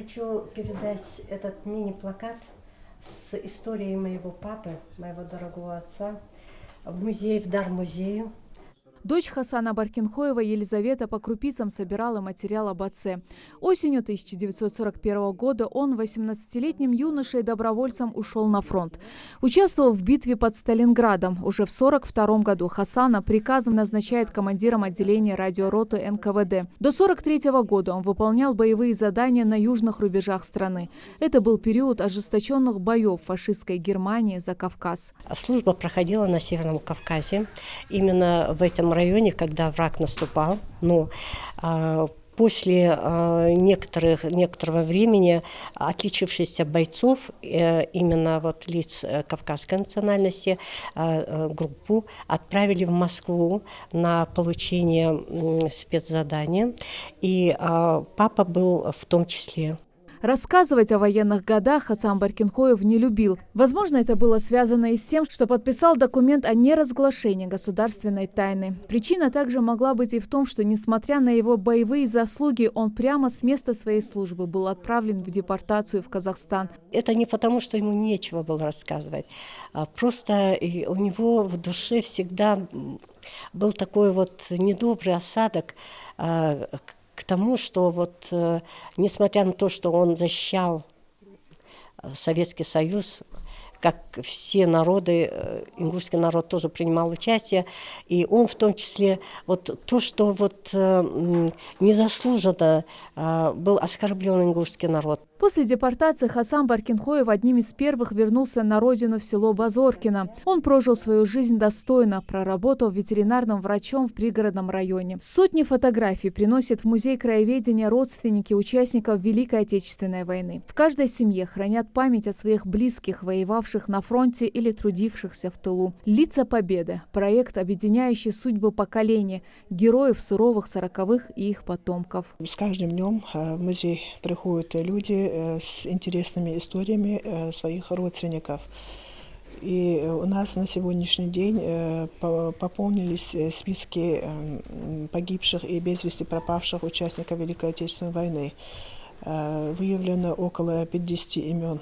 хочу передать этот мини-плакат с историей моего папы, моего дорогого отца, в музей, в дар музею. Дочь Хасана Баркинхоева Елизавета по крупицам собирала материал об отце. Осенью 1941 года он 18-летним юношей-добровольцем ушел на фронт. Участвовал в битве под Сталинградом. Уже в 1942 году Хасана приказом назначает командиром отделения радиороты НКВД. До 1943 года он выполнял боевые задания на южных рубежах страны. Это был период ожесточенных боев фашистской Германии за Кавказ. Служба проходила на Северном Кавказе. Именно в этом районе, когда враг наступал, но после некоторого времени отличившихся бойцов, именно вот лиц кавказской национальности, группу отправили в Москву на получение спецзадания, и папа был в том числе. Рассказывать о военных годах Хасан Баркинхоев не любил. Возможно, это было связано и с тем, что подписал документ о неразглашении государственной тайны. Причина также могла быть и в том, что, несмотря на его боевые заслуги, он прямо с места своей службы был отправлен в депортацию в Казахстан. Это не потому, что ему нечего было рассказывать. Просто у него в душе всегда был такой вот недобрый осадок к тому, что вот, несмотря на то, что он защищал Советский Союз, как все народы, ингушский народ тоже принимал участие, и он в том числе, вот то, что вот незаслуженно был оскорблен ингушский народ. После депортации Хасан Баркинхоев одним из первых вернулся на родину в село Базоркино. Он прожил свою жизнь достойно, проработал ветеринарным врачом в пригородном районе. Сотни фотографий приносят в музей краеведения родственники участников Великой Отечественной войны. В каждой семье хранят память о своих близких, воевавших на фронте или трудившихся в тылу. «Лица Победы» – проект, объединяющий судьбы поколений, героев суровых 40-х и их потомков. С каждым днем в музей приходят люди с интересными историями своих родственников. И у нас на сегодняшний день пополнились списки погибших и без вести пропавших участников Великой Отечественной войны. Выявлено около 50 имен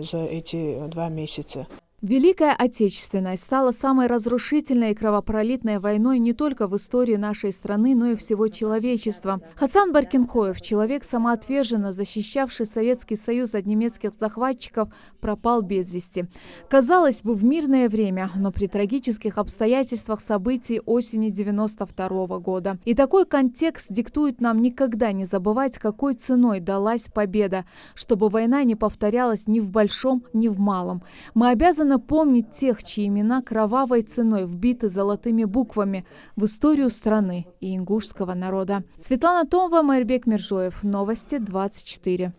за эти 2 месяца. Великая Отечественная стала самой разрушительной и кровопролитной войной не только в истории нашей страны, но и всего человечества. Хасан Баркинхоев, человек самоотверженно защищавший Советский Союз от немецких захватчиков, пропал без вести. Казалось бы, в мирное время, но при трагических обстоятельствах событий осени 1992 года. И такой контекст диктует нам никогда не забывать, какой ценой далась победа, чтобы война не повторялась ни в большом, ни в малом. Мы обязаны помнить тех, чьи имена кровавой ценой вбиты золотыми буквами в историю страны и ингушского народа. Светлана Томова, Майрбек Миржоев. Новости 24.